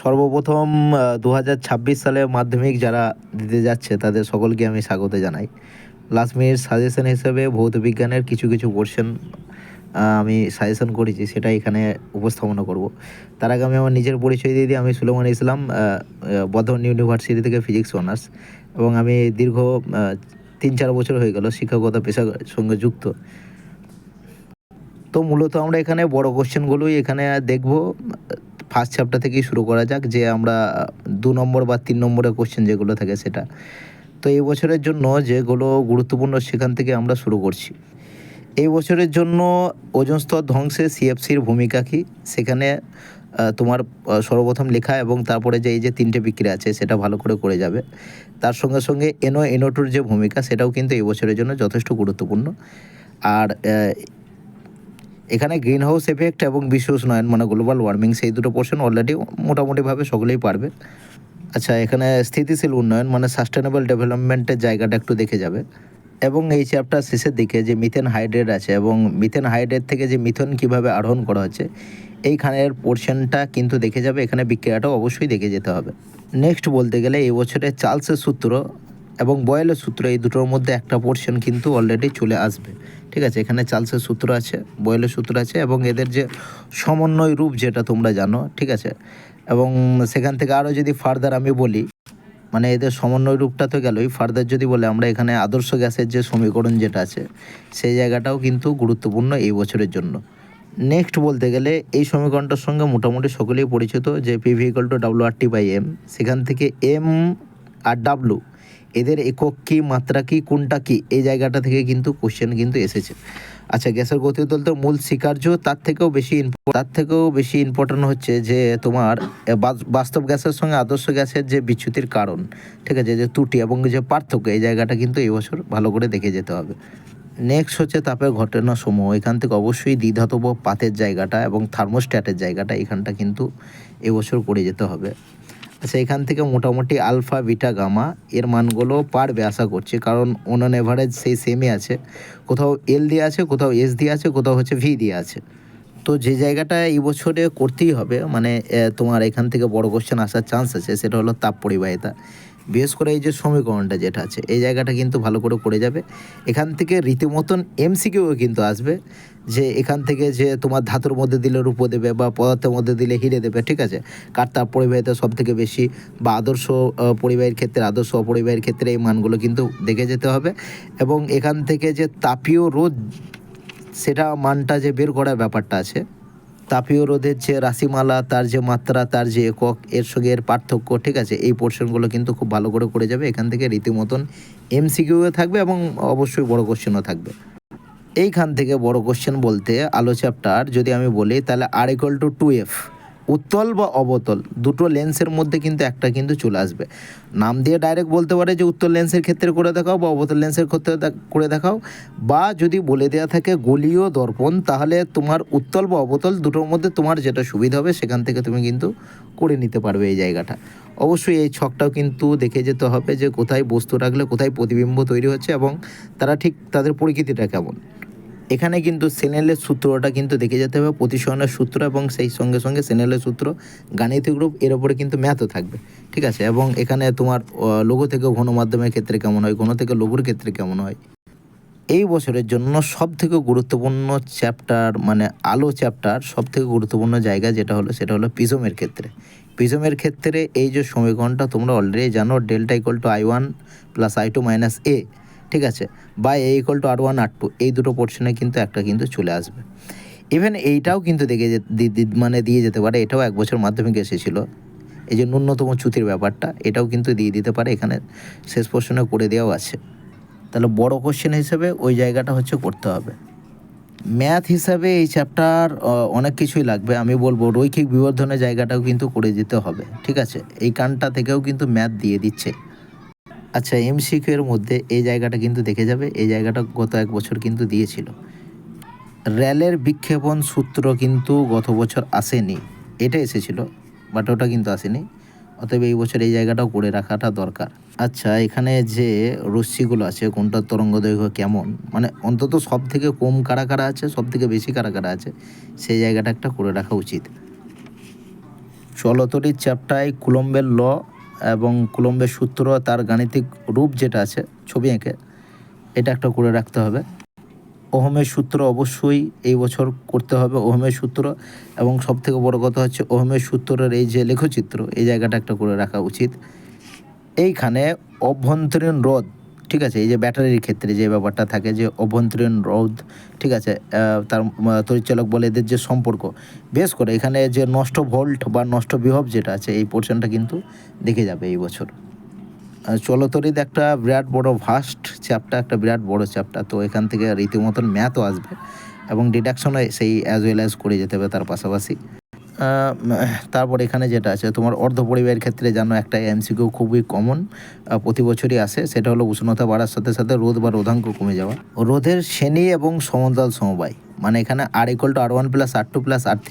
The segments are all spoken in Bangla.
সর্বপ্রথম ২০২৬ সালে মাধ্যমিক যারা দিতে যাচ্ছে তাদের সকলকে আমি স্বাগত জানাই। লাস্ট মিনিট সাজেশন হিসেবে ভৌত বিজ্ঞানের কিছু কিছু পোর্শন আমি সাজেশন করেছি, সেটা এখানে উপস্থাপনা করব। তার আগে আমি আমার নিজের পরিচয় দিয়ে দিই। আমি সুলেমান ইসলাম, বর্ধমান ইউনিভার্সিটি থেকে ফিজিক্স অনার্স, এবং আমি দীর্ঘ ৩-৪ বছর হয়ে গেল শিক্ষকতা পেশার সঙ্গে যুক্ত। তো মূলত আমরা এখানে বড় কোশ্চেনগুলোই এখানে দেখব। ফার্স্ট চ্যাপ্টার থেকেই শুরু করা যাক, যে আমরা ২ নম্বর বা ৩ নম্বরের কোশ্চেন যেগুলো থাকে সেটা। তো এই বছরের জন্য যেগুলো গুরুত্বপূর্ণ সেখান থেকে আমরা শুরু করছি। এই বছরের জন্য ওজোন স্তর ধ্বংসে সিএফসির ভূমিকা কী, সেখানে তোমার সর্বপ্রথম লেখা এবং তারপরে যে এই যে 3টে বিক্রিয়া আছে সেটা ভালো করে যাবে। তার সঙ্গে সঙ্গে NO2 যে ভূমিকা সেটাও কিন্তু এই বছরের জন্য যথেষ্ট গুরুত্বপূর্ণ। আর এখানে গ্রিন হাউস এফেক্ট এবং বিশ্ব উষ্ণায়ন মানে গ্লোবাল ওয়ার্মিং, সেই দুটো পোর্শন অলরেডি মোটামুটিভাবে সকলেই পারবে। আচ্ছা, এখানে স্থিতিশীল উন্নয়ন মানে সাস্টেনেবল ডেভেলপমেন্টের জায়গাটা একটু দেখে যাবে। এবং এই চ্যাপ্টার শেষের দিকে যে মিথেন হাইড্রেট আছে এবং মিথেন হাইড্রেট থেকে যে মিথেন কীভাবে আহরণ করা হচ্ছে এইখানের পোর্শনটা কিন্তু দেখে যাবে। এখানে বিক্রিয়াটাও অবশ্যই দেখে যেতে হবে। নেক্সট বলতে গেলে এই বছরে চার্লসের সূত্র এবং বয়েলের সূত্র, এই দুটোর মধ্যে একটা পোর্শন কিন্তু অলরেডি চলে আসবে। ঠিক আছে, এখানে চার্লসের সূত্র আছে, বয়েলের সূত্র আছে এবং এদের যে সমন্বয় রূপ যেটা তোমরা জানো। ঠিক আছে, এবং সেখান থেকে আরও যদি ফার্দার আমি বলি, মানে এদের সমন্বয় রূপটা তো গেলই, ফার্দার যদি বলে আমরা এখানে আদর্শ গ্যাসের যে সমীকরণ যেটা আছে সেই জায়গাটাও কিন্তু গুরুত্বপূর্ণ এই বছরের জন্য। নেক্সট বলতে গেলে এই সমীকরণটার সঙ্গে মোটামুটি সকলেই পরিচিত, যে PV=WRT/M। সেখান থেকে M আর W এদের একক কী, মাত্রা কী, কোনটা কী, এই জায়গাটা থেকে কিন্তু কোশ্চেন কিন্তু এসেছে। আচ্ছা, গ্যাসের গতিতন্ত্র মূল স্বীকার্য, তার থেকেও বেশি ইম্পর্ট্যান্ট হচ্ছে যে তোমার বাস্তব গ্যাসের সঙ্গে আদর্শ গ্যাসের যে বিচ্যুতির কারণ, ঠিক আছে, যে ত্রুটি এবং যে পার্থক্য, এই জায়গাটা কিন্তু এই বছর ভালো করে দেখে যেতে হবে। নেক্সট হচ্ছে তাপের ঘটনাসমূহ। এখান থেকে অবশ্যই দ্বিধাতব পাতের জায়গাটা এবং থার্মোস্ট্যাটের জায়গাটা, এখানটা কিন্তু এবছর করে যেতে হবে। আচ্ছা, এখান থেকে মোটামুটি আলফা, বিটা, গামা এর মানগুলো পারবে আশা করছি, কারণ অন এভারেজ সেই সেমই আছে। কোথাও L দিয়ে আছে, কোথাও S দিয়ে আছে, কোথাও হচ্ছে V দিয়ে আছে। তো যে জায়গাটা এই বছরে করতেই হবে, মানে তোমার এখান থেকে বড় কোশ্চেন আসার চান্স আছে, সেটা হলো তাপ পরিবাহিতা। বিশেষ করে এই যে সমীকরণটা যেটা আছে এই জায়গাটা কিন্তু ভালো করে যাবে। এখান থেকে রীতিমতন MCQ কিন্তু আসবে, যে এখান থেকে যে তোমার ধাতুর মধ্যে দিলে রূপো দেবে বা পদার্থের মধ্যে দিলে হিরে দেবে। ঠিক আছে, কার তাপ পরিবাহিতা সব থেকে বেশি, বা আদর্শ পরিবাহীর ক্ষেত্রে, আদর্শ অপরিবাহীর ক্ষেত্রে এই মানগুলো কিন্তু দেখে যেতে হবে। এবং এখান থেকে যে তাপীয় রোধ সেটা মানটা যে বের করার ব্যাপারটা আছে, তাপীয় রোধের যে রাশিমালা, তার যে মাত্রা, তার যে একক, এর সঙ্গে এর পার্থক্য, ঠিক আছে, এই পোর্শনগুলো কিন্তু খুব ভালো করে যাবে। এখান থেকে রীতিমতন MCQ থাকবে এবং অবশ্যই বড় কোশ্চেনও থাকবে। এইখান থেকে বড় কোশ্চেন বলতে আলো চ্যাপ্টার যদি আমি বলি, তাহলে R=2F, উত্তল বা অবতল দুটো লেন্সের মধ্যে কিন্তু একটা কিন্তু চলে আসবে। নাম দিয়ে ডাইরেক্ট বলতে পারে যে উত্তল লেন্সের ক্ষেত্রে করে দেখাও বা অবতল লেন্সের ক্ষেত্রে করে দেখাও, বা যদি বলে দেওয়া থাকে গলীয় দর্পণ, তাহলে তোমার উত্তল বা অবতল দুটোর মধ্যে তোমার যেটা সুবিধা হবে সেখান থেকে তুমি কিন্তু করে নিতে পারবে এই জায়গাটা। অবশ্যই এই ছকটাও কিন্তু দেখে যেতে হবে, যে কোথায় বস্তু রাখলে কোথায় প্রতিবিম্ব তৈরি হচ্ছে এবং তারা ঠিক তাদের পরিস্থিতিটা কেমন। এখানে কিন্তু স্নেলের সূত্রটা কিন্তু দেখে যেতে হবে, প্রতিসরণের সূত্র, এবং সেই সঙ্গে সঙ্গে স্নেলের সূত্র, গাণিতিক রূপ, এর ওপরে কিন্তু ম্যাথও থাকবে। ঠিক আছে, এবং এখানে তোমার লঘু থেকে ঘন মাধ্যমের ক্ষেত্রে কেমন হয়, ঘন থেকে লঘুর ক্ষেত্রে কেমন হয়। এই বছরের জন্য সবথেকে গুরুত্বপূর্ণ চ্যাপ্টার মানে আলো চ্যাপ্টার, সবথেকে গুরুত্বপূর্ণ জায়গা যেটা হলো সেটা হলো প্রিজমের ক্ষেত্রে। প্রিজমের ক্ষেত্রে এই যে সমীকরণটা তোমরা অলরেডি জানো, ডেল্টা=I1 + I2 - A, ঠিক আছে, বা A=R1 R2, এই দুটো পোর্শনে কিন্তু একটা কিন্তু চলে আসবে। ইভেন এইটাও কিন্তু দেখে মানে দিয়ে যেতে পারে, এটাও এক বছর মাধ্যমিকে এসেছিলো, এই যে ন্যূনতম চ্যুতির ব্যাপারটা, এটাও কিন্তু দিয়ে দিতে পারে, এখানে শেষ পোর্শনে করে দেওয়াও আছে। তাহলে বড় কোশ্চেন হিসেবে ওই জায়গাটা হচ্ছে করতে হবে। ম্যাথ হিসাবে এই চ্যাপ্টার অনেক কিছুই লাগবে। আমি বলবো রৈখিক বিবর্ধনের জায়গাটাও কিন্তু করে যেতে হবে। ঠিক আছে, এই কানটা থেকেও কিন্তু ম্যাথ দিয়ে দিচ্ছে। আচ্ছা, MCQ এর মধ্যে এই জায়গাটা কিন্তু দেখে যাবে, এই জায়গাটা গত এক বছর কিন্তু দিয়েছিল। র্যালের বিক্ষেপণ সূত্র কিন্তু গত বছর আসেনি, এটা এসেছিল বাট ওটা কিন্তু আসেনি, অতএব এই বছর এই জায়গাটাও করে রাখাটা দরকার। আচ্ছা, এখানে যে রশ্মিগুলো আছে কোনটার তরঙ্গ দৈর্ঘ্য কেমন, মানে অন্তত সব থেকে কম কারা আছে, সব থেকে বেশি কারা আছে, সেই জায়গাটা একটা করে রাখা উচিত। চলতরির চ্যাপ্টায় কুলম্বের ল এবং কুলম্বের সূত্র, তার গাণিতিক রূপ যেটা আছে ছবি এঁকে, এটা একটা করে রাখতে হবে। ওহমের সূত্র অবশ্যই এই বছর করতে হবে, ওহমের সূত্র। এবং সবথেকে বড় কথা হচ্ছে ওহমের সূত্রের এই যে লেখচিত্র, এই জায়গাটা একটা করে রাখা উচিত। এইখানে অভ্যন্তরীণ রোধ, ঠিক আছে, এই যে ব্যাটারির ক্ষেত্রে যে ব্যাপারটা থাকে যে অভ্যন্তরীণ রোধ, ঠিক আছে, তার তড়িৎচালক বলে এদের যে সম্পর্ক, বেশ করে এখানে যে নষ্ট ভোল্ট বা নষ্ট বিভব যেটা আছে এই পোর্শনটা কিন্তু দেখে যাবে এই বছর। চলতরিত একটা বিরাট বড় ভাস্ট চ্যাপ্টার, একটা বিরাট বড় চ্যাপ্টার, তো এখান থেকে রীতিমতন ম্যাথও আসবে এবং ডিডাকশনও সেই অ্যাজ ওয়েল অ্যাজ করে যেতে হবে তার পাশাপাশি। তারপর এখানে যেটা আছে তোমার অর্ধপরিবাহের ক্ষেত্রে জানো একটা এমসিকিউ খুবই কমন, প্রতি বছরই আসে, সেটা হলো উষ্ণতা বাড়ার সাথে সাথে রোধ বা রোধাঙ্ক কমে যাওয়া। রোধের শ্রেণী এবং সমান্তরাল সমবায়, মানে এখানে R=R1 + R2 + R3,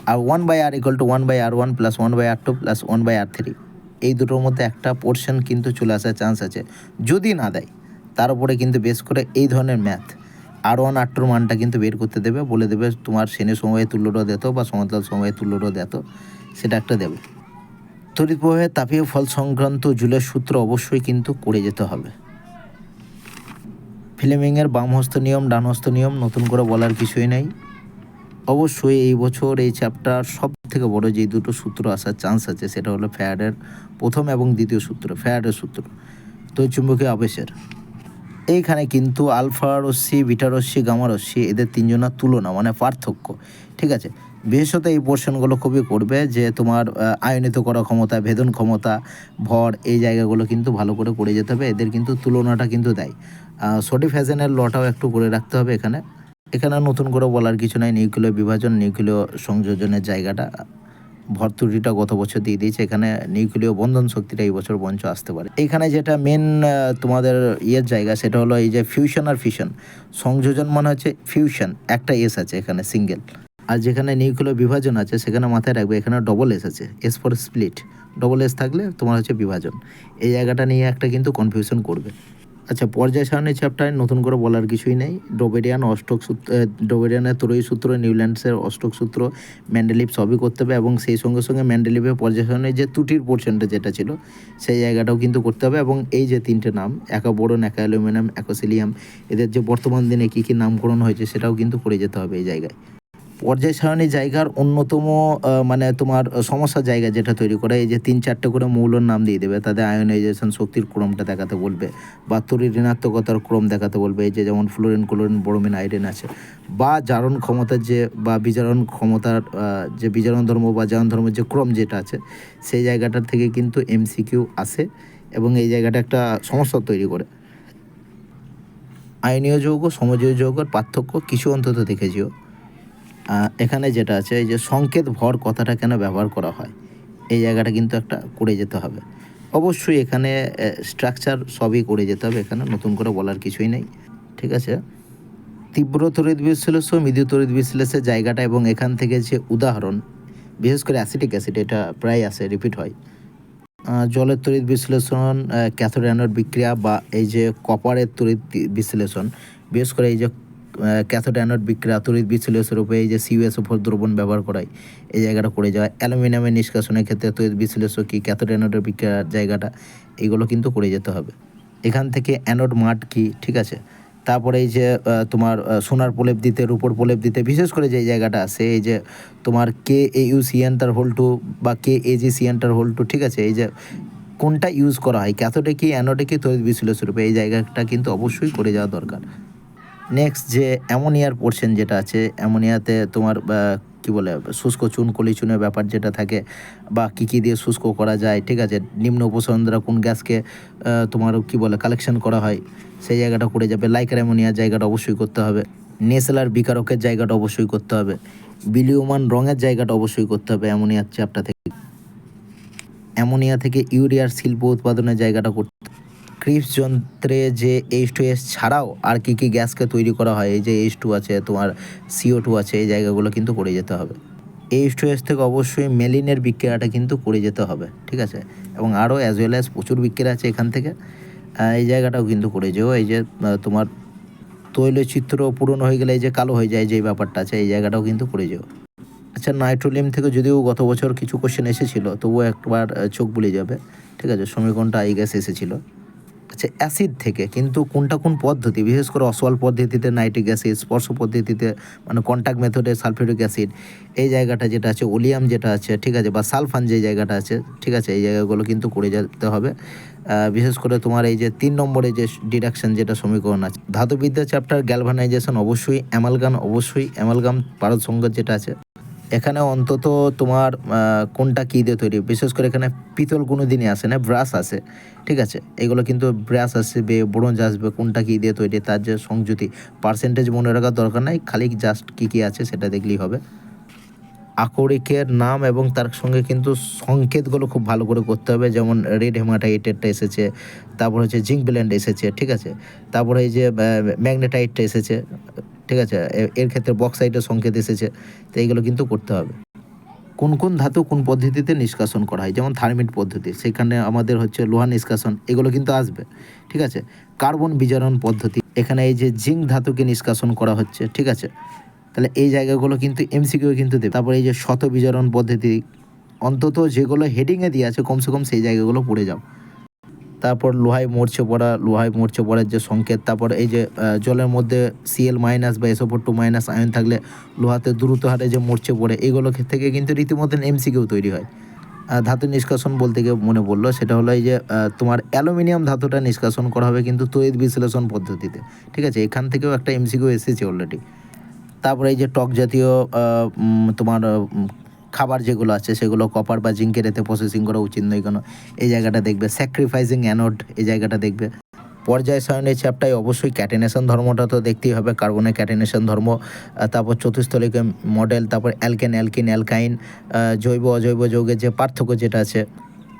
আর 1/R=1/R1 + 1/R2 + 1/R3, এই দুটোর মধ্যে একটা পোর্শন কিন্তু চলে আসার চান্স আছে। যদি না দেয় তার উপরে কিন্তু বেশ করে এই ধরনের ম্যাথ R1 R2 মানটা কিন্তু বের করতে দেবে, বলে দেবে তোমার শ্রেণী সমবায়ে তুল্য রোধ এত বা সমান্তরাল সমবায়ে তুল্য রোধ এত, সেটা একটা দেবে। তড়িৎ প্রবাহে তাপীয় ফল সংক্রান্ত জুলের সূত্র অবশ্যই কিন্তু করে যেতে হবে। ফ্লেমিংয়ের বামহস্ত নিয়ম ডানহস্ত নিয়ম নতুন করে বলার কিছুই নেই। অবশ্যই এই বছর এই চ্যাপ্টার সব থেকে বড় যে দুটো সূত্র আসার চান্স আছে সেটা হলো ফ্যারাডের প্রথম এবং দ্বিতীয় সূত্র, ফ্যারাডের সূত্র তড়িৎচুম্বকীয় আবেশের। এইখানে কিন্তু আলফা রশ্মি, বিটা রশ্মি, গামা রশ্মি, এদের তিনজনের তুলনা মানে পার্থক্য, ঠিক আছে। বিশেষত এই পোর্শনগুলো খুবই করবে যে তোমার আয়নিত করা ক্ষমতা, ভেদন ক্ষমতা, ভর, এই জায়গাগুলো কিন্তু ভালো করে করে যেতে হবে। এদের কিন্তু তুলনাটা কিন্তু দেয়। সডিফ্যাজেনের লটাও একটু করে রাখতে হবে এখানে। এখানে নতুন করে বলার কিছু নাই, নিউক্লিয় বিভাজন, নিউক্লিয় সংযোজনের জায়গাটা, ভর ত্রুটিটা গত বছর দিয়ে দিয়েছে, এখানে নিউক্লিয় বন্ধন শক্তিটা এই বছর বঞ্চ আসতে পারে। এইখানে যেটা মেন তোমাদের ইয়ের জায়গা সেটা হলো এই যে ফিউশন আর ফিশন। সংযোজন মানে হচ্ছে ফিউশন, একটা এস আছে এখানে সিঙ্গেল, আর যেখানে নিউক্লিয় বিভাজন আছে সেখানে মাথায় রাখবে এখানে ডবল এস আছে, S for split, double S থাকলে তোমার হচ্ছে বিভাজন। এই জায়গাটা নিয়ে একটা কিন্তু কনফিউশন করবে। আচ্ছা, পর্যায় সারণী চ্যাপ্টারে নতুন করে বলার কিছুই নেই। ডোবেরিয়ান অষ্টক সূত্র, ডোবেরিয়ানের ত্রয়ী সূত্র, নিউল্যান্ডসের অষ্টক সূত্র, ম্যান্ডেলিভ সবই করতে হবে এবং সেই সঙ্গে সঙ্গে ম্যান্ডেলিভের পর্যায় সারণীর যে ত্রুটির পোর্শনটা যেটা ছিল সেই জায়গাটাও কিন্তু করতে হবে। এবং এই যে তিনটে নাম, একা বোরন, একা অ্যালুমিনিয়াম, অ্যাকোসিলিয়াম, এদের যে বর্তমান দিনে কী কী নামকরণ হয়েছে সেটাও কিন্তু করে যেতে হবে এই জায়গায়। পর্যায় সারণী জায়গার অন্যতম মানে তোমার সমস্যার জায়গা যেটা তৈরি করে, এই যে 3-4টে করে মৌলর নাম দিয়ে দেবে, তাদের আয়োনাইজেশন শক্তির ক্রমটা দেখাতে বলবে বা তড়িৎ ঋণাত্মকতার ক্রম দেখাতে বলবে, এই যে যেমন ফ্লোরিন, ক্লোরিন, ব্রোমিন, আয়রন আছে, বা জারণ ক্ষমতার যে বা বিজারণ ক্ষমতার যে বিজারণ ধর্ম বা জারণ ধর্মের যে ক্রম যেটা আছে সেই জায়গাটার থেকে কিন্তু এমসিকিউ আসে এবং এই জায়গাটা একটা সমস্যা তৈরি করে। আয়নীয় যৌগ, সমযোজী যৌগের পার্থক্য কিছু অন্তত দেখেছিও। এখানে যেটা আছে এই যে সংকেত ভর কথাটা কেন ব্যবহার করা হয়, এই জায়গাটা কিন্তু একটা করে যেতে হবে। অবশ্যই এখানে স্ট্রাকচার সবই করে যেতে হবে, এখানে নতুন করে বলার কিছুই নেই, ঠিক আছে। তীব্র তড়িৎ বিশ্লেষ্য, মৃদু তড়িৎ বিশ্লেষের জায়গাটা এবং এখান থেকে যে উদাহরণ, বিশেষ করে অ্যাসিটিক অ্যাসিড, এটা প্রায় আসে, রিপিট হয়। জলের তড়িৎ বিশ্লেষণ, ক্যাথোড অ্যানোড বিক্রিয়া বা এই যে কপারের তড়িৎ বিশ্লেষণ, বিশেষ করে এই যে ক্যাথোড অ্যানোড বিক্রিয়া তড়িৎ বিশ্লেষণের উপরে এই যে CuSO4 দ্রবণ ব্যবহার করায়, এই জায়গাটা করে যাওয়া। অ্যালুমিনিয়ামের নিষ্কাশনের ক্ষেত্রে তড়িৎ বিশ্লেষ্য কী, ক্যাথোড অ্যানোডের বিক্রিয়ার জায়গাটা, এগুলো কিন্তু করে যেতে হবে। এখান থেকে অ্যানোড মাড কী, ঠিক আছে। তারপরে এই যে তোমার সোনার প্রলেপ দিতে, রূপোর প্রলেপ দিতে, বিশেষ করে যে জায়গাটা আছে এই যে তোমার KAuCN2 বা KAgCN2, ঠিক আছে, এই যে কোনটা ইউজ করা হয়, ক্যাথোডে কি অ্যানোডে কি তড়িৎ বিশ্লেষণ রূপে, এই জায়গাটা কিন্তু অবশ্যই করে যাওয়া দরকার। নেক্সট যে অ্যামোনিয়ার পোর্শন যেটা আছে, অ্যামোনিয়াতে তোমার কী বলে শুষ্ক চুন, কলি চুনের ব্যাপার যেটা থাকে, বা কী দিয়ে শুষ্ক করা যায়, ঠিক আছে, নিম্ন উপসরণ দ্বারা কোন গ্যাসকে তোমার কী বলে কালেকশন করা হয়, সেই জায়গাটা করে যাবে। লাইকার অ্যামোনিয়ার জায়গাটা অবশ্যই করতে হবে। নেসেলার বিকারকের জায়গাটা অবশ্যই করতে হবে। বিলীয়মান রঙের জায়গাটা অবশ্যই করতে হবে অ্যামোনিয়ার চ্যাপ্টার থেকে। অ্যামোনিয়া থেকে ইউরিয়ার শিল্প উৎপাদনের জায়গাটা করতে। ক্রিপস যন্ত্রে যে H2S ছাড়াও আর কী কী গ্যাসকে তৈরি করা হয়, এই যে H2 আছে, তোমার CO2 আছে, এই জায়গাগুলো কিন্তু করে যেতে হবে। H2S থেকে অবশ্যই মেলিনের বিক্রিয়াটা কিন্তু করে যেতে হবে, ঠিক আছে। এবং আরও অ্যাজ ওয়েল অ্যাজ প্রচুর বিক্রিয়া আছে এখান থেকে, এই জায়গাটাও কিন্তু করে যেও। এই যে তোমার তৈলচিত্র পূরণ হয়ে গেলে এই যে কালো হয়ে যায় যে ব্যাপারটা আছে, এই জায়গাটাও কিন্তু করে যেও। আচ্ছা, নাইট্রোলিয়াম থেকে যদিও গত বছর কিছু কোশ্চেন এসেছিল, তবুও একবার চোখ বুলে যাবে। ঠিক আছে, সমীকরণটা আই গ্যাস এসেছিল। আচ্ছা, অ্যাসিড থেকে কিন্তু কোনটা কোন পদ্ধতি, বিশেষ করে অসওয়াল পদ্ধতিতে নাইট্রিক অ্যাসিড, স্পর্শ পদ্ধতিতে মানে কন্ট্যাক্ট মেথডে সালফিউরিক অ্যাসিড, এই জায়গাটা যেটা আছে ওলিয়াম যেটা আছে, ঠিক আছে, বা সালফান যে জায়গাটা আছে, ঠিক আছে, এই জায়গাগুলো কিন্তু করে যেতে হবে। বিশেষ করে তোমার এই যে 3 নম্বরে যে ডিডাকশন যেটা সমীকরণ আছে, ধাতুবিদ্যা চ্যাপ্টার গ্যালভানাইজেশন অবশ্যই, অ্যামালগাম পারদ সংঘাত যেটা আছে, এখানে অন্তত তোমার কোনটা কী দিয়ে তৈরি, বিশেষ করে এখানে পিতল কোনো দিনই আসে না, ব্রাশ আসে। ঠিক আছে, এগুলো কিন্তু ব্রাশ আসবে, ব্রোঞ্জ আসবে, কোনটা কী দিয়ে তৈরি, তার যে সংযুতি পার্সেন্টেজ মনে রাখার দরকার নাই, খালি জাস্ট কী কী আছে সেটা দেখলেই হবে। আকরিকের নাম এবং তার সঙ্গে কিন্তু সংকেতগুলো খুব ভালো করে করতে হবে, যেমন রেড হেমাটাইটেটটা এসেছে, তারপর হচ্ছে জিঙ্ক ব্লেন্ড এসেছে, ঠিক আছে, তারপরে এই যে ম্যাগনেটাইটটা এসেছে, ঠিক আছে, এর ক্ষেত্রে বক্সাইটের সংকেত এসেছে, তো এইগুলো কিন্তু করতে হবে। কোন কোন ধাতু কোন পদ্ধতিতে নিষ্কাশন করা হয়, যেমন থার্মিট পদ্ধতি, সেখানে আমাদের হচ্ছে লোহা নিষ্কাশন, এগুলো কিন্তু আসবে। ঠিক আছে, কার্বন বিজারণ পদ্ধতি, এখানে এই যে জিঙ্ক ধাতুকে নিষ্কাশন করা হচ্ছে, ঠিক আছে, তাহলে এই জায়গাগুলো কিন্তু এমসিকিউ কিন্তু দেবে। তারপরে এই যে শত বিজারণ পদ্ধতি, অন্তত যেগুলো হেডিংয়ে দিয়ে আছে কমসে কম সেই জায়গাগুলো পড়ে যাও। তারপর লোহায় মরচে পড়ার যে সংকেত, তারপর এই যে জলের মধ্যে Cl- বা SO4 - আয়ন থাকলে লোহাতে দ্রুত হারে যে মরচে পড়ে, এগুলো থেকে কিন্তু রীতিমতন এমসিকিউ তৈরি হয়। ধাতু নিষ্কাশন বলতে গিয়ে মনে পড়লো, সেটা হলো এই যে তোমার অ্যালুমিনিয়াম ধাতুটা নিষ্কাশন করা হবে কিন্তু তড়িৎ বিশ্লেষণ পদ্ধতিতে। ঠিক আছে, এখান থেকেও একটা এমসিকিউ এসেছে অলরেডি। তারপরে এই যে টক জাতীয় তোমার খাবার যেগুলো আছে সেগুলো কপার বা জিঙ্কের এতে প্রসেসিং করা উচিত নয় কেন, এই জায়গাটা দেখবে। স্যাক্রিফাইসিং অ্যানোড, এই জায়গাটা দেখবে। পর্যায় সারণীর চ্যাপ্টারে অবশ্যই ক্যাটেনেশন ধর্মটা তো দেখতেই হবে, কার্বনের ক্যাটেনেশন ধর্ম, তারপর চতুস্থলিক মডেল, তারপর অ্যালকেন, অ্যালকিন, অ্যালকাইন, জৈব অজৈব যৌগের যে পার্থক্য যেটা আছে,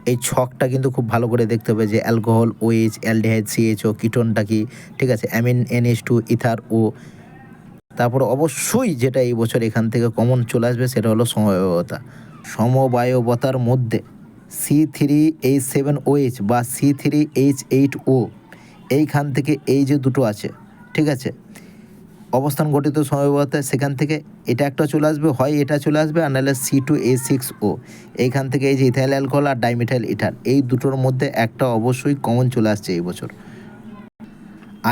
এই ছকটা কিন্তু খুব ভালো করে দেখতে হবে, যে অ্যালকোহল OH, অ্যালডিহাইড CHO, কিটোনটা কি, ঠিক আছে, অ্যামিন NH2, ইথার ও। তারপর অবশ্যই যেটা এই বছর এখান থেকে কমন চলে আসবে সেটা হলো সমবায়বতার মধ্যে C3H7OH বা C3H8O, এইখান থেকে এই যে দুটো আছে, ঠিক আছে, অবস্থান গঠিত সমবায়বতায়, সেখান থেকে এটা একটা চলে আসবে, হয় এটা চলে আসবে, আর নাহলে C2H6O, এইখান থেকে এই যে ইথাইল অ্যালকোহল আর ডাইমিথাইল ইথার, এই দুটোর মধ্যে একটা অবশ্যই কমন চলে আসছে এই বছর।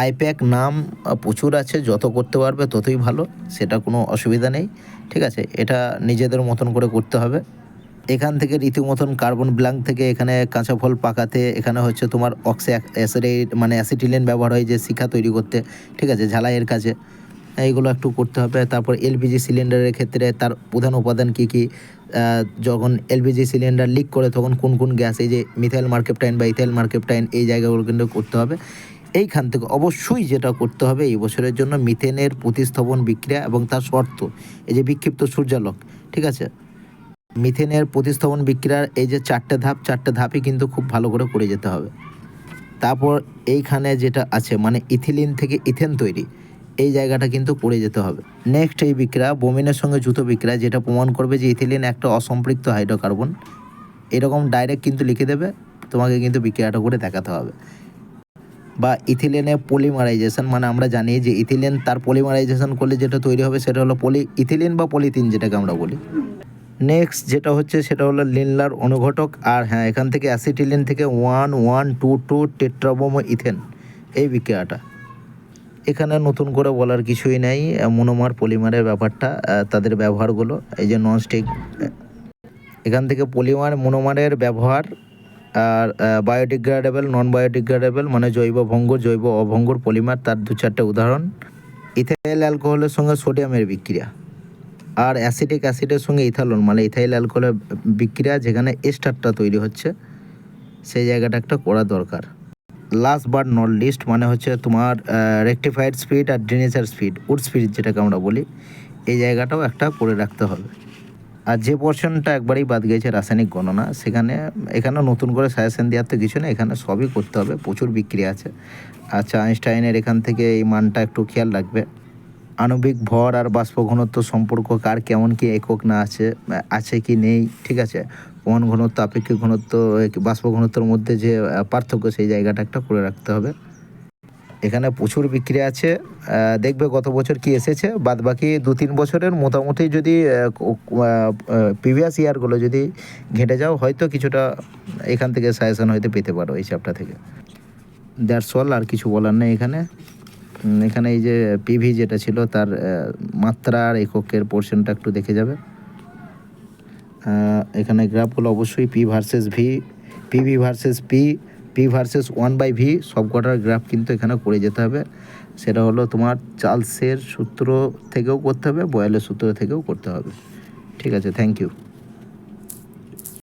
আইপ্যাক নাম প্রচুর আছে, যত করতে পারবে ততই ভালো, সেটা কোনো অসুবিধা নেই। ঠিক আছে, এটা নিজেদের মতন করে করতে হবে। এখান থেকে রীতিমতন কার্বন ব্ল্যাঙ্ক থেকে এখানে কাঁচা ফল পাকাতে, এখানে হচ্ছে তোমার অ্যাসিড মানে অ্যাসিটিলিন ব্যবহার হয় যে শিখা তৈরি করতে, ঠিক আছে, ঝালাইয়ের কাছে, এইগুলো একটু করতে হবে। তারপর এলপিজি সিলিন্ডারের ক্ষেত্রে তার প্রধান উপাদান কী কী, যখন এলপিজি সিলিন্ডার লিক করে তখন কোন কোন গ্যাস, এই যে মিথাইল মার্কেপটাইন বা ইথাইল মার্কেপটাইন, এই জায়গাগুলো কিন্তু করতে হবে। এইখান থেকে অবশ্যই যেটা করতে হবে এই বছরের জন্য, মিথেনের প্রতিস্থাপন বিক্রিয়া এবং তার শর্ত, এই যে বিক্ষিপ্ত সূর্যালোক, ঠিক আছে, মিথেনের প্রতিস্থাপন বিক্রিয়ার এই যে চারটে ধাপই কিন্তু খুব ভালো করে করে যেতে হবে। তারপর এইখানে যেটা আছে মানে ইথিলিন থেকে ইথেন তৈরি, এই জায়গাটা কিন্তু করে যেতে হবে। নেক্সট এই বিক্রিয়া বোমিনের সঙ্গে যুত বিক্রিয়া, যেটা প্রমাণ করবে যে ইথিলিন একটা অসম্পৃক্ত হাইড্রোকার্বন, এরকম ডাইরেক্ট কিন্তু লিখে দেবে, তোমাকে কিন্তু বিক্রিয়াটা করে দেখাতে হবে। বা ইথিলিনের পলিমারাইজেশন, মানে আমরা জানি যে ইথিলিন তার পলিমারাইজেশন করলে যেটা তৈরি হবে সেটা হলো ইথিলিন বা পলিথিন যেটাকে আমরা বলি। নেক্সট যেটা হচ্ছে সেটা হলো লিনলার অনুঘটক, আর হ্যাঁ, এখান থেকে অ্যাসিটিলিন থেকে 1,1,2,2 টেট্রাব্রোমো ইথেন, এই বিক্রিয়াটা এখানে নতুন করে বলার কিছুই নাই। মনোমার পলিমারের ব্যাপারটা, তাদের ব্যবহারগুলো, এই যে ননস্টিক, এখান থেকে পলিমার মনোমারের ব্যবহার, আর বায়োডিগ্রেডেবল, নন বায়োডিগ্রেডেবল মানে জৈব ভঙ্গুর, জৈব অভঙ্গুর পলিমার, তার 2-4টে উদাহরণ। ইথাইল অ্যালকোহলের সঙ্গে সোডিয়ামের বিক্রিয়া, আর অ্যাসিটিক অ্যাসিডের সঙ্গে ইথানল মানে ইথাইল অ্যালকোহলের বিক্রিয়া, যেখানে এস্টারটা তৈরি হচ্ছে, সেই জায়গাটা একটা করা দরকার। লাস্ট বাট নট লিস্ট মানে হচ্ছে তোমার রেকটিফাইড স্পিড আর ড্রেনেজার স্পিড, উড স্পিড যেটাকে আমরা বলি, এই জায়গাটাও একটা করে রাখতে হবে। আর যে পোর্শনটা একবারেই বাদ গেছে রাসায়নিক গণনা, এখানে নতুন করে সাজেশন দেওয়ার তো কিছু নেই, এখানে সবই করতে হবে, প্রচুর বিক্রিয়া আছে। আচ্ছা, আইনস্টাইনের এখান থেকে এই মানটা একটু খেয়াল রাখবে। আণবিক ভর আর বাষ্প ঘনত্ব সম্পর্ক কার কেমন কি একক না আছে কি নেই, ঠিক আছে, পরমাণু ঘনত্ব, আপেক্ষিক ঘনত্ব, বাষ্প ঘনত্বের মধ্যে যে পার্থক্য, সেই জায়গাটা একটা করে রাখতে হবে। এখানে প্রচুর বিক্রি আছে। দেখবে গত বছর কি এসেছে, বাদ বাকি 2-3 বছরের মোটামুটি যদি প্রিভিয়াস ইয়ারগুলো যদি ঘেঁটে যাও, হয়তো কিছুটা এখান থেকে সাজেশন হয়তো পেতে পারো এই চ্যাপ্টার থেকে। দ্যাটস অল, আর কিছু বলার নেই এখানে। এখানে এই যে পিভি যেটা ছিল তার মাত্রা আর এককের পোর্শনটা একটু দেখে যাবে। এখানে গ্রাফগুলো অবশ্যই P versus V, PV versus P versus 1/v সব কটার গ্রাফ কিন্তু এখানে করে যেতে হবে। সেটা হলো তোমার চার্লসের সূত্র থেকেও করতে হবে, বয়েলের সূত্র থেকেও করতে হবে। ঠিক আছে, থ্যাংক ইউ।